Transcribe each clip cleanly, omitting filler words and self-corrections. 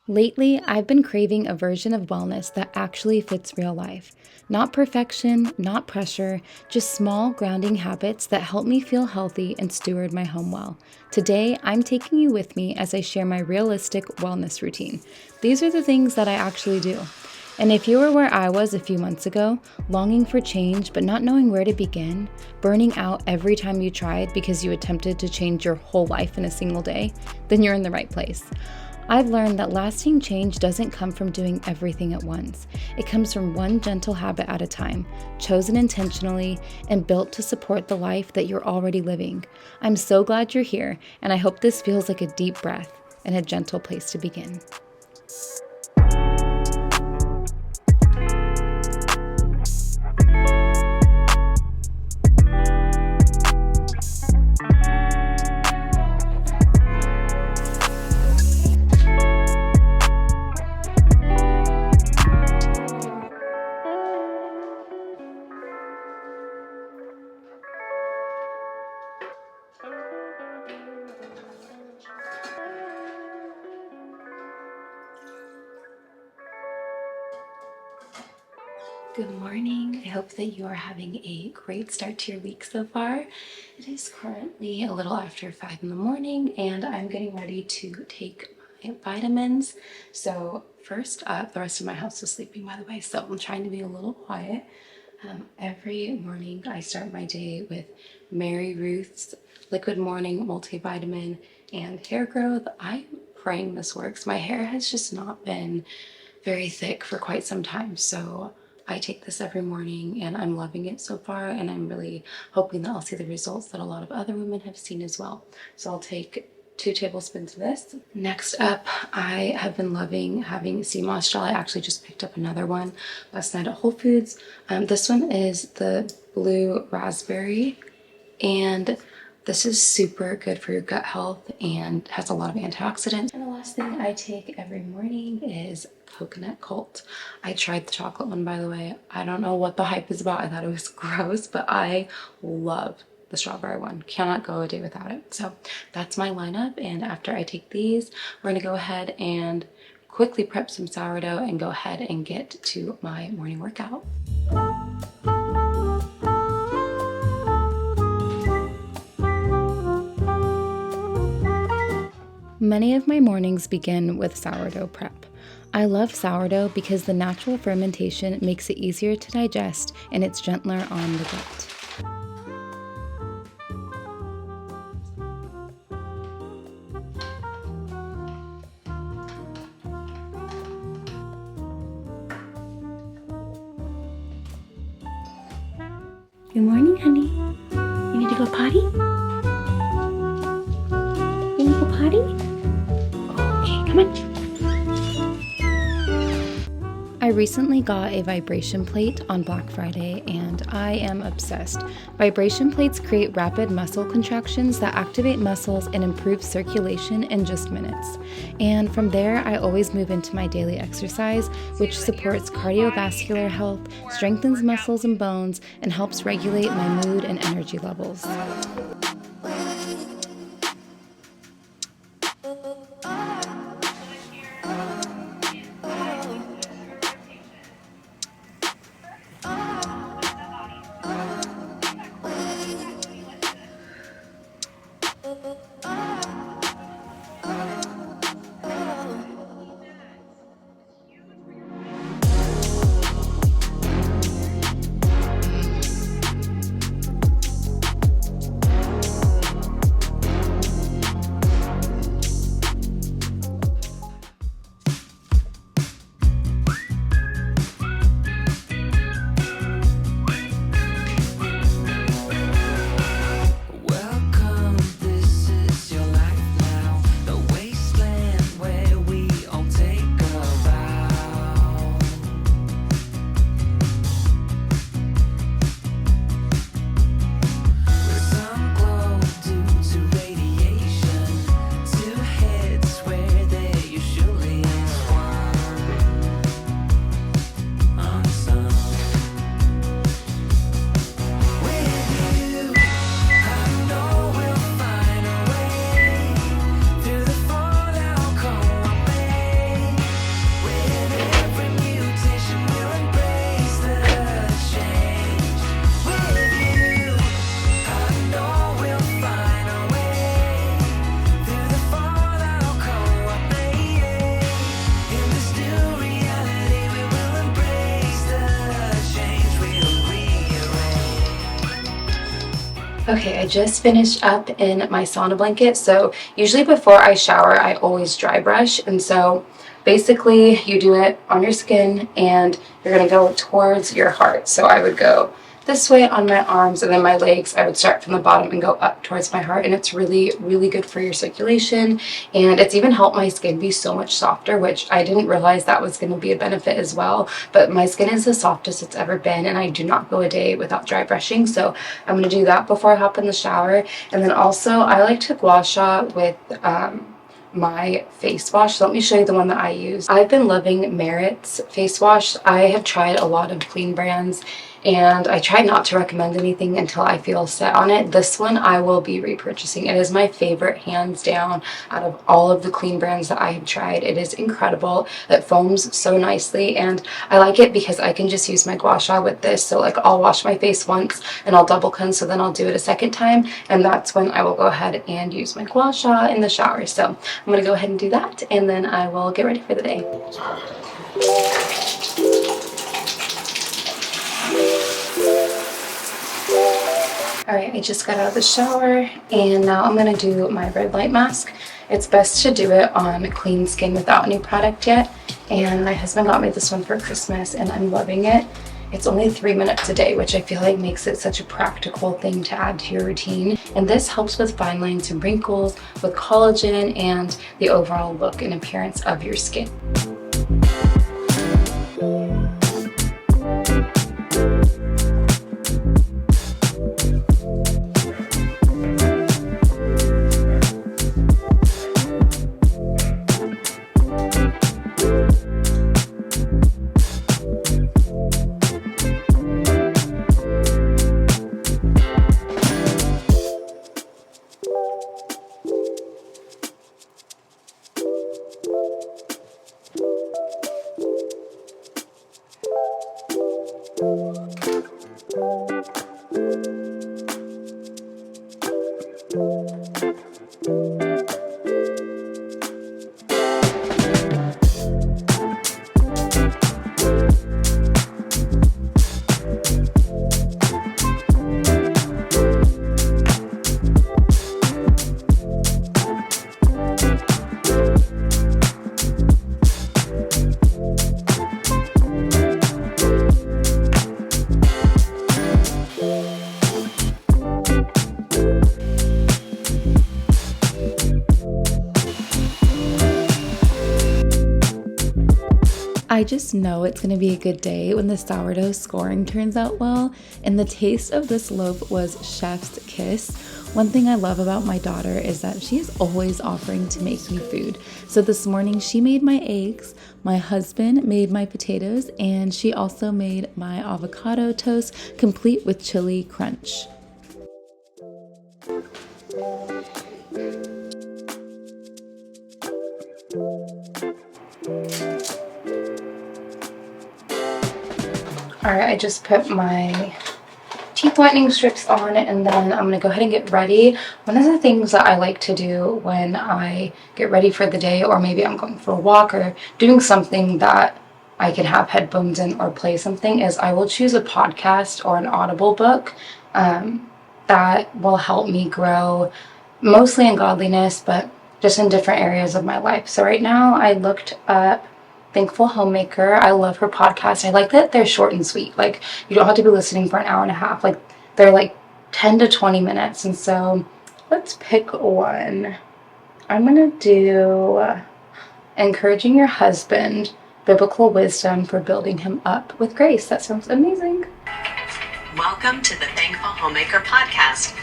Lately, I've been craving a version of wellness that actually fits real life. Not perfection, not pressure, just small, grounding habits that help me feel healthy and steward my home well. Today, I'm taking you with me as I share my realistic wellness routine. These are the things that I actually do. And if you were where I was a few months ago, longing for change but not knowing where to begin, burning out every time you tried because you attempted to change your whole life in a single day, then you're in the right place. I've learned that lasting change doesn't come from doing everything at once. It comes from one gentle habit at a time, chosen intentionally and built to support the life that you're already living. I'm so glad you're here, and I hope this feels like a deep breath and a gentle place to begin. Good morning. I hope that you are having a great start to your week so far. It is currently a little after 5 in the morning and I'm getting ready to take my vitamins. So first up, the rest of my house is sleeping, by the way, so I'm trying to be a little quiet. Every morning I start my day with Mary Ruth's Liquid Morning Multivitamin and Hair Growth. I'm praying this works. My hair has just not been very thick for quite some time, so I take this every morning and I'm loving it so far, and I'm really hoping that I'll see the results that a lot of other women have seen as well. So I'll take 2 tablespoons of this. Next up, I have been loving having sea moss gel. I actually just picked up another one last night at Whole Foods. This one is the blue raspberry, and this is super good for your gut health and has a lot of antioxidants. And the last thing I take every morning is coconut cult. I tried the chocolate one, by the way. I don't know what the hype is about. I thought it was gross, but I love the strawberry one. Cannot go a day without it. So that's my lineup. And after I take these, we're gonna go ahead and quickly prep some sourdough and go ahead and get to my morning workout. Many of my mornings begin with sourdough prep. I love sourdough because the natural fermentation makes it easier to digest and it's gentler on the gut. Good morning, honey. You need to go potty? You need to go potty? Okay, come on. I recently got a vibration plate on Black Friday and I am obsessed. Vibration plates create rapid muscle contractions that activate muscles and improve circulation in just minutes. And from there, I always move into my daily exercise, which supports cardiovascular health, strengthens muscles and bones, and helps regulate my mood and energy levels. Okay, I just finished up in my sauna blanket. So usually before I shower, I always dry brush. And so basically you do it on your skin and you're gonna go towards your heart. So I would go this way on my arms, and then my legs, I would start from the bottom and go up towards my heart. And it's really, really good for your circulation. And it's even helped my skin be so much softer, which I didn't realize that was gonna be a benefit as well. But my skin is the softest it's ever been, and I do not go a day without dry brushing. So I'm going to do that before I hop in the shower. And then also I like to gua sha with my face wash. So let me show you the one that I use. I've been loving Merit's face wash. I have tried a lot of clean brands and I try not to recommend anything until I feel set on it. This one I will be repurchasing. It is my favorite, hands down, out of all of the clean brands that I have tried. It is incredible. It foams so nicely, and I like it because I can just use my gua sha with this. So like I'll wash my face once and I'll double cleanse, so then I'll do it a second time, and that's when I will go ahead and use my gua sha in the shower. So I'm gonna go ahead and do that, and then I will get ready for the day. Alright, I just got out of the shower and now I'm going to do my red light mask. It's best to do it on clean skin without any product yet. And my husband got me this one for Christmas and I'm loving it. It's only 3 minutes a day, which I feel like makes it such a practical thing to add to your routine. And this helps with fine lines and wrinkles, with collagen, and the overall look and appearance of your skin. I just know it's going to be a good day when the sourdough scoring turns out well, and the taste of this loaf was chef's kiss. One thing I love about my daughter is that she is always offering to make me food. So this morning she made my eggs, my husband made my potatoes, and she also made my avocado toast, complete with chili crunch. Alright, I just put my teeth whitening strips on, and then I'm going to go ahead and get ready. One of the things that I like to do when I get ready for the day, or maybe I'm going for a walk or doing something that I can have headphones in or play something, is I will choose a podcast or an Audible book that will help me grow, mostly in godliness, but just in different areas of my life. So right now I looked up Thankful Homemaker. I love her podcast. I like that they're short and sweet. Like, you don't have to be listening for an hour and a half. Like, they're like 10 to 20 minutes. And so let's pick one. I'm going to do Encouraging Your Husband, Biblical Wisdom for Building Him Up with Grace. That sounds amazing. Welcome to the Thankful Homemaker podcast.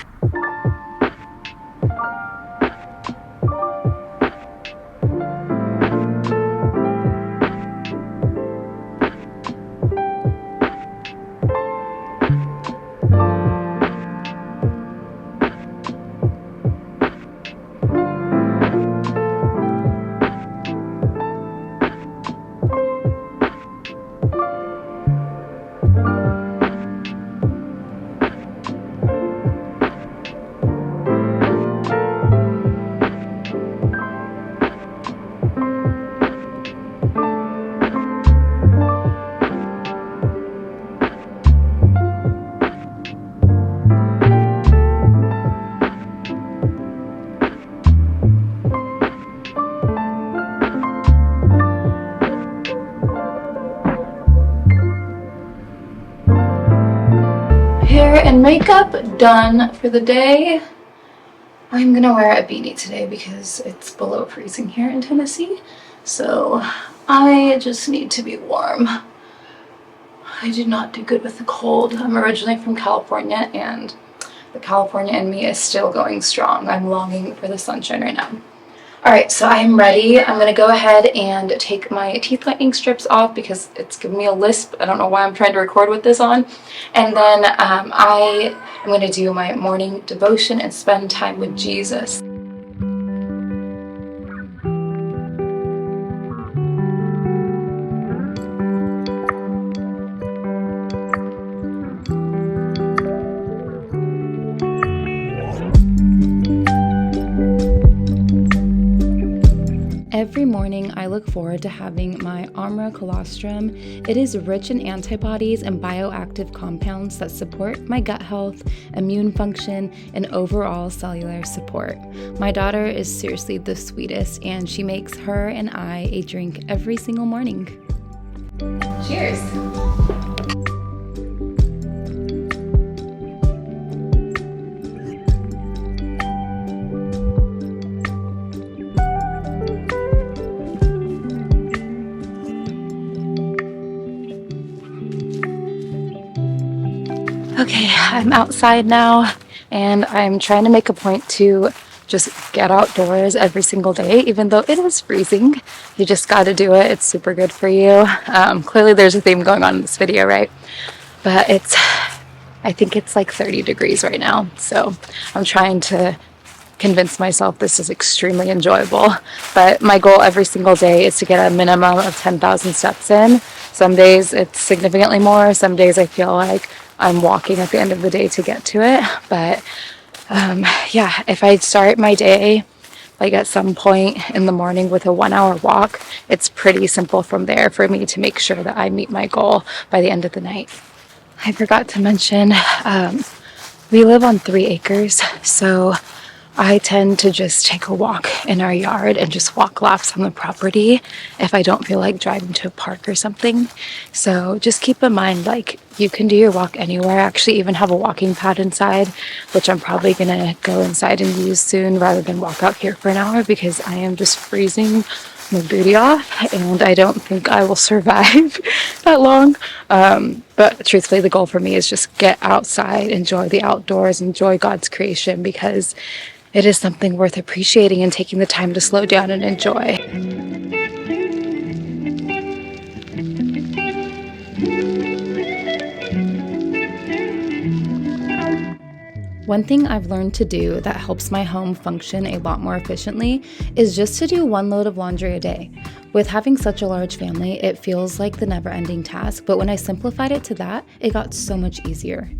makeup done for the day. I'm gonna wear a beanie today because it's below freezing here in Tennessee. So I just need to be warm. I did not do good with the cold. I'm originally from California and the California in me is still going strong. I'm longing for the sunshine right now. All right, so I'm ready. I'm gonna go ahead and take my teeth whitening strips off because it's giving me a lisp. I don't know why I'm trying to record with this on. And then I am gonna do my morning devotion and spend time with Jesus. Every morning, I look forward to having my Armra Colostrum. It is rich in antibodies and bioactive compounds that support my gut health, immune function, and overall cellular support. My daughter is seriously the sweetest, and she makes her and I a drink every single morning. Cheers! Okay, I'm outside now and I'm trying to make a point to just get outdoors every single day, even though it is freezing. You just got to do it. It's super good for you. Clearly there's a theme going on in this video, right? But I think it's like 30 degrees right now. So I'm trying to convince myself this is extremely enjoyable. But my goal every single day is to get a minimum of 10,000 steps in. Some days it's significantly more. Some days I feel like I'm walking at the end of the day to get to it. But yeah, if I start my day like at some point in the morning with a 1-hour walk, it's pretty simple from there for me to make sure that I meet my goal by the end of the night. I forgot to mention, we live on 3 acres, so I tend to just take a walk in our yard and just walk laps on the property if I don't feel like driving to a park or something. So just keep in mind, like, you can do your walk anywhere. I actually even have a walking pad inside, which I'm probably gonna go inside and use soon rather than walk out here for an hour because I am just freezing my booty off and I don't think I will survive that long. But truthfully, the goal for me is just get outside, enjoy the outdoors, enjoy God's creation because it is something worth appreciating and taking the time to slow down and enjoy. One thing I've learned to do that helps my home function a lot more efficiently is just to do 1 load of laundry a day. With having such a large family, it feels like the never-ending task, but when I simplified it to that, it got so much easier.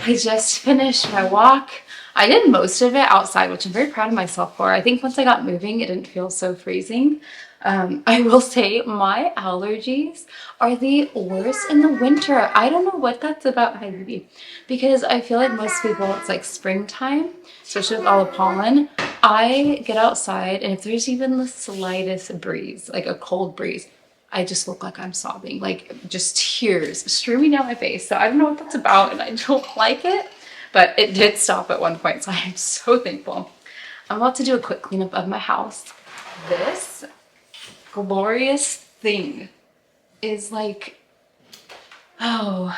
I just finished my walk. I did most of it outside, which I'm very proud of myself for. I think once I got moving, it didn't feel so freezing. I will say my allergies are the worst in the winter. I don't know what that's about, Heidi, because I feel like most people, it's like springtime, especially with all the pollen. I get outside and if there's even the slightest breeze, like a cold breeze, I just look like I'm sobbing, like just tears streaming down my face. So I don't know what that's about and I don't like it, but it did stop at one point. So I'm so thankful. I'm about to do a quick cleanup of my house. This glorious thing is like, oh,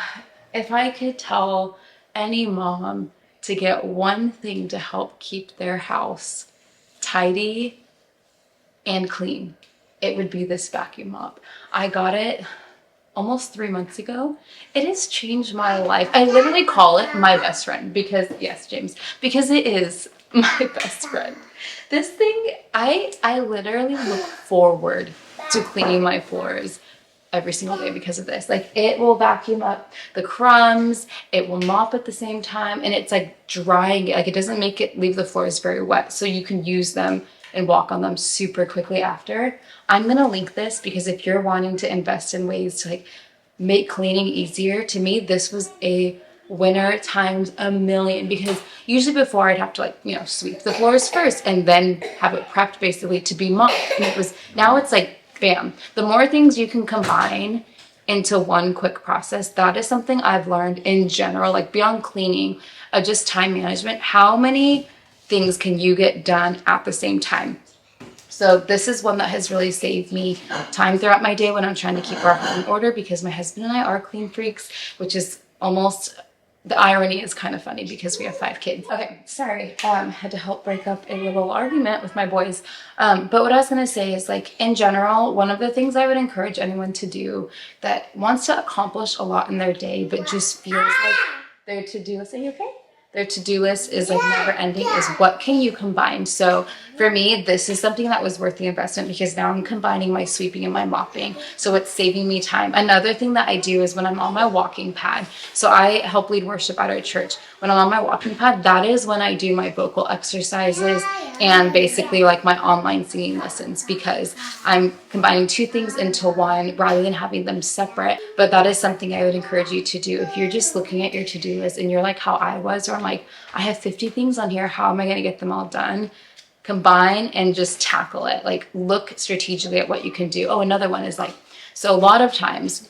if I could tell any mom to get one thing to help keep their house tidy and clean, it would be this vacuum mop. I got it almost 3 months ago. It has changed my life. I literally call it my best friend because, yes, James, because it is my best friend. This thing, I literally look forward to cleaning my floors every single day because of this. Like, it will vacuum up the crumbs, it will mop at the same time, and it's like drying it. Like, it doesn't make it leave the floors very wet, so you can use them and walk on them super quickly after. I'm gonna link this because if you're wanting to invest in ways to like make cleaning easier, to me this was a winner times a million, because usually before I'd have to like, you know, sweep the floors first and then have it prepped basically to be mopped. And it was, now it's like bam. The more things you can combine into one quick process, that is something I've learned in general, like beyond cleaning, just time management. How many things can you get done at the same time? So this is one that has really saved me time throughout my day when I'm trying to keep our home in order, because my husband and I are clean freaks, which is almost, the irony is kind of funny because we have 5 kids. Okay, sorry. Had to help break up a little argument with my boys. But what I was going to say is, like, in general, one of the things I would encourage anyone to do that wants to accomplish a lot in their day, but just feels like their to-do list, are you okay? Their to-do list is like never ending, is what can you combine? So for me, this is something that was worth the investment, because now I'm combining my sweeping and my mopping. So it's saving me time. Another thing that I do is when I'm on my walking pad. So I help lead worship at our church. When I'm on my walking pad, that is when I do my vocal exercises and basically like my online singing lessons, because I'm combining 2 things into one rather than having them separate. But that is something I would encourage you to do. If you're just looking at your to-do list and you're like how I was, or I'm like, I have 50 things on here, how am I going to get them all done? Combine and just tackle it. Like, look strategically at what you can do. Oh, another one is like, so a lot of times,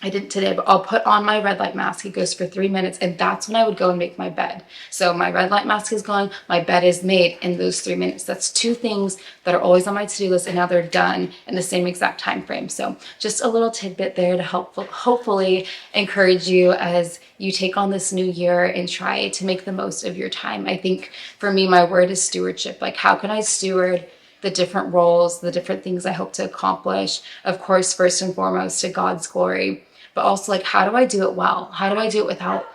I didn't today, but I'll put on my red light mask. It goes for 3 minutes, and that's when I would go and make my bed. So my red light mask is gone, my bed is made in those 3 minutes. That's 2 things that are always on my to-do list, and now they're done in the same exact time frame. So just a little tidbit there to hopefully encourage you as you take on this new year and try to make the most of your time. I think for me, my word is stewardship. Like, how can I steward the different roles, the different things I hope to accomplish? Of course, first and foremost, to God's glory. But also, like, how do I do it well? How do I do it without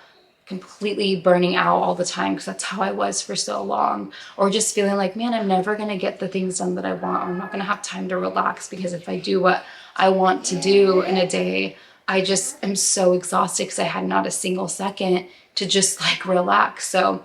completely burning out all the time? Because that's how I was for so long. Or just feeling like, man, I'm never going to get the things done that I want. Or I'm not going to have time to relax, because if I do what I want to do in a day, I just am so exhausted because I had not a single second to just like relax. So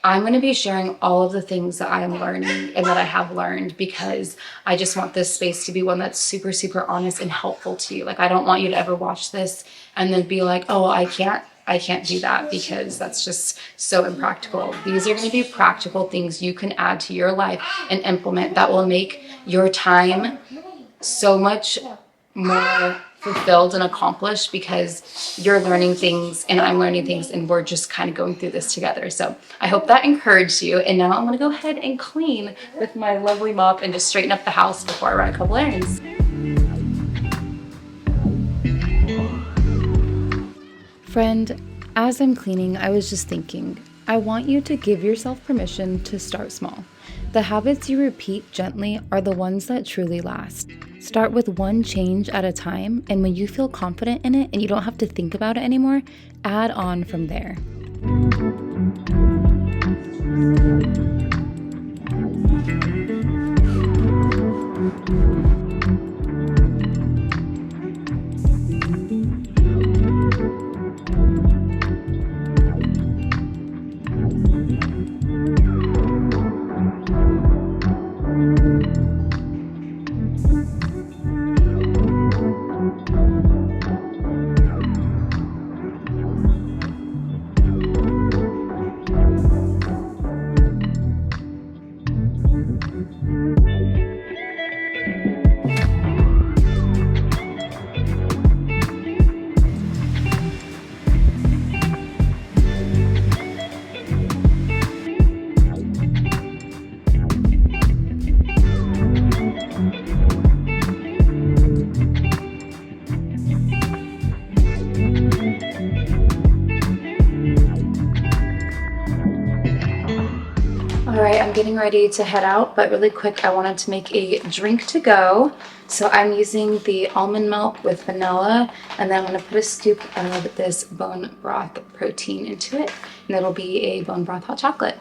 I'm going to be sharing all of the things that I am learning and that I have learned, because I just want this space to be one that's super, super honest and helpful to you. Like, I don't want you to ever watch this and then be like, oh, I can't do that, because that's just so impractical. These are going to be practical things you can add to your life and implement that will make your time so much more fulfilled and accomplished, because you're learning things and I'm learning things, and we're just kind of going through this together. So I hope that encouraged you. And now I'm going to go ahead and clean with my lovely mop and just straighten up the house before I run a couple errands. Friend, as I'm cleaning, I was just thinking, I want you to give yourself permission to start small. The habits you repeat gently are the ones that truly last. Start with one change at a time, and when you feel confident in it and you don't have to think about it anymore, add on from there. Alright, I'm getting ready to head out, but really quick, I wanted to make a drink to go. So I'm using the almond milk with vanilla, and then I'm going to put a scoop of this bone broth protein into it, and it'll be a bone broth hot chocolate.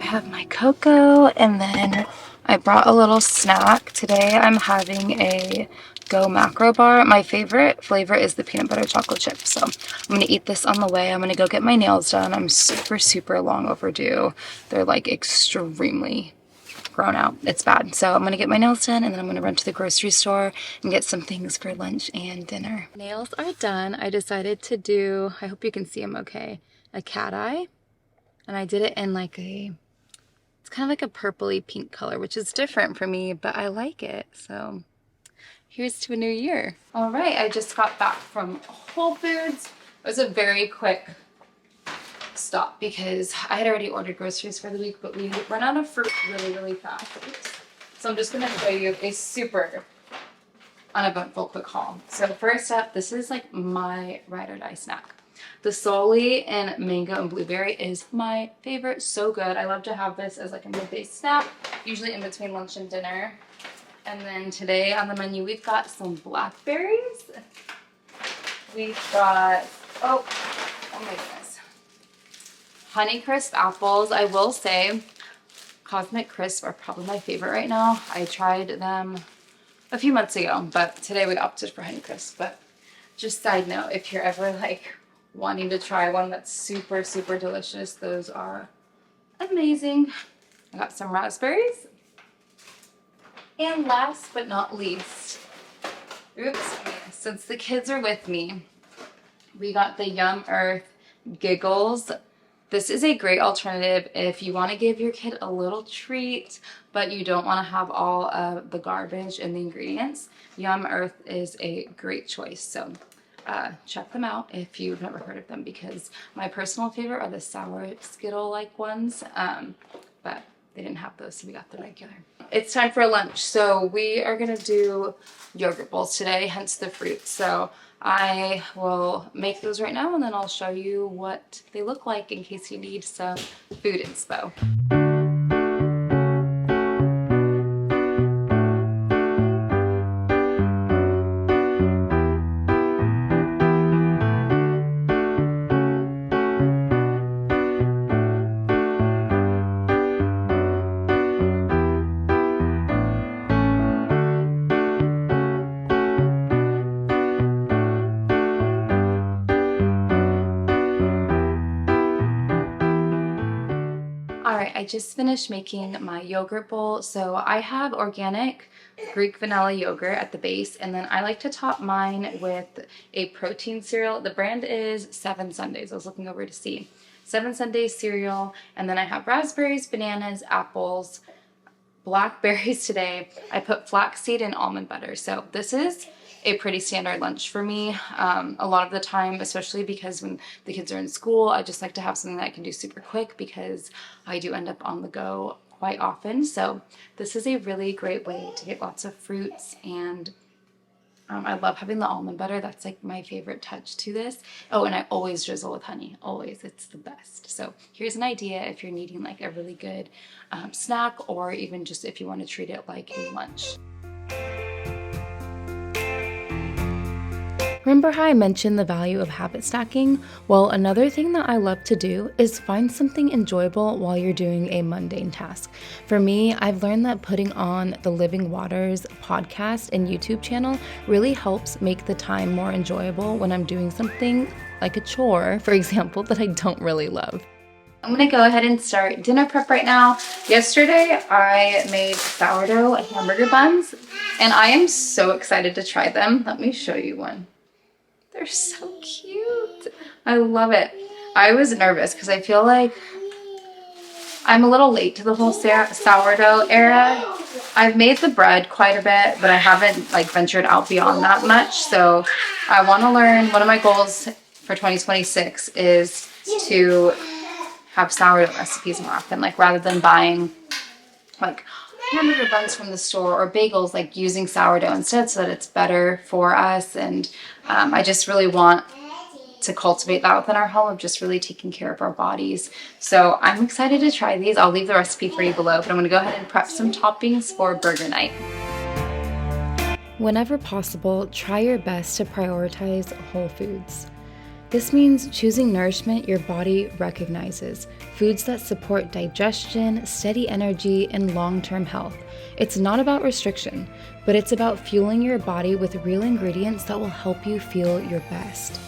Have my cocoa, and then I brought a little snack. Today I'm having a Go macro bar. My favorite flavor is the peanut butter chocolate chip. So I'm going to eat this on the way. I'm going to go get my nails done. I'm super long overdue. They're like extremely grown out. It's bad. So I'm going to get my nails done and then I'm going to run to the grocery store and get some things for lunch and dinner. Nails are done. I decided to do, I hope you can see them okay, a cat eye. And I did it in like it's kind of like a purpley pink color, which is different for me, but I like it. So here's to a new year. All right, I just got back from Whole Foods. It was a very quick stop because I had already ordered groceries for the week, but we run out of fruit really fast. So I'm just gonna show you a super uneventful quick haul. So first up, this is like my ride or die snack. The Soli and mango and blueberry is my favorite. So good. I love to have this as like a midday snack, usually in between lunch and dinner. And then today on the menu, we've got some blackberries. We've got, oh my goodness, Honeycrisp apples. I will say Cosmic Crisp are probably my favorite right now. I tried them a few months ago, but today we opted for Honeycrisp. But just side note, if you're ever like wanting to try one that's super delicious, those are amazing. I got some raspberries. And last but not least, since the kids are with me, we got the Yum Earth Giggles. This is a great alternative if you want to give your kid a little treat, but you don't want to have all of the garbage and the ingredients. Yum Earth is a great choice. So check them out if you've never heard of them, because my personal favorite are the sour Skittle-like ones, but they didn't have those, so we got the regular. It's time for lunch. So we are going to do yogurt bowls today, hence the fruit. So I will make those right now and then I'll show you what they look like in case you need some food inspo. Alright, I just finished making my yogurt bowl. So I have organic Greek vanilla yogurt at the base, and then I like to top mine with a protein cereal. The brand is 7 Sundays. I was looking over to see. 7 Sundays cereal, and then I have raspberries, bananas, apples, blackberries today. I put flaxseed and almond butter. So this is a pretty standard lunch for me. A lot of the time, especially because when the kids are in school, I just like to have something that I can do super quick because I do end up on the go quite often. So this is a really great way to get lots of fruits, and I love having the almond butter. That's like my favorite touch to this. Oh, and I always drizzle with honey. Always. It's the best. So here's an idea if you're needing like a really good snack, or even just if you want to treat it like a lunch. Remember how I mentioned the value of habit stacking? Well, another thing that I love to do is find something enjoyable while you're doing a mundane task. For me, I've learned that putting on the Living Waters podcast and YouTube channel really helps make the time more enjoyable when I'm doing something like a chore, for example, that I don't really love. I'm gonna go ahead and start dinner prep right now. Yesterday, I made sourdough hamburger buns, and I am so excited to try them. Let me show you one. They're so cute. I love it. I was nervous because I feel like I'm a little late to the whole sourdough era. I've made the bread quite a bit, but I haven't like ventured out beyond that much. So I want to learn. One of my goals for 2026 is to have sourdough recipes more often, like rather than buying like hamburger buns from the store or bagels, like using sourdough instead so that it's better for us. And I just really want to cultivate that within our home of just really taking care of our bodies. So I'm excited to try these. I'll leave the recipe for you below, but I'm going to go ahead and prep some toppings for burger night. Whenever possible, try your best to prioritize whole foods. This means choosing nourishment your body recognizes, foods that support digestion, steady energy, and long-term health. It's not about restriction, but it's about fueling your body with real ingredients that will help you feel your best.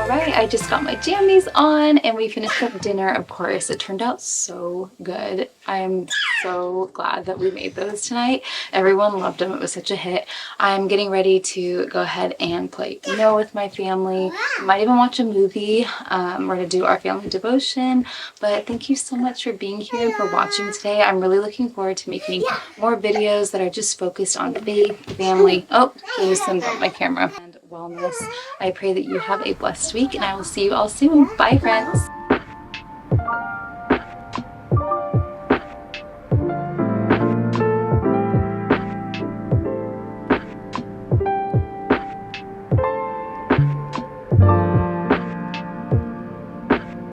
Alright, I just got my jammies on and we finished up dinner, of course. It turned out so good. I'm so glad that we made those tonight. Everyone loved them. It was such a hit. I'm getting ready to go ahead and play Uno with my family. Might even watch a movie. We're going to do our family devotion. But thank you so much for being here and for watching today. I'm really looking forward to making more videos that are just focused on faith, family. Oh, there's some on my camera. And wellness. I pray that you have a blessed week and I will see you all soon. Bye, friends.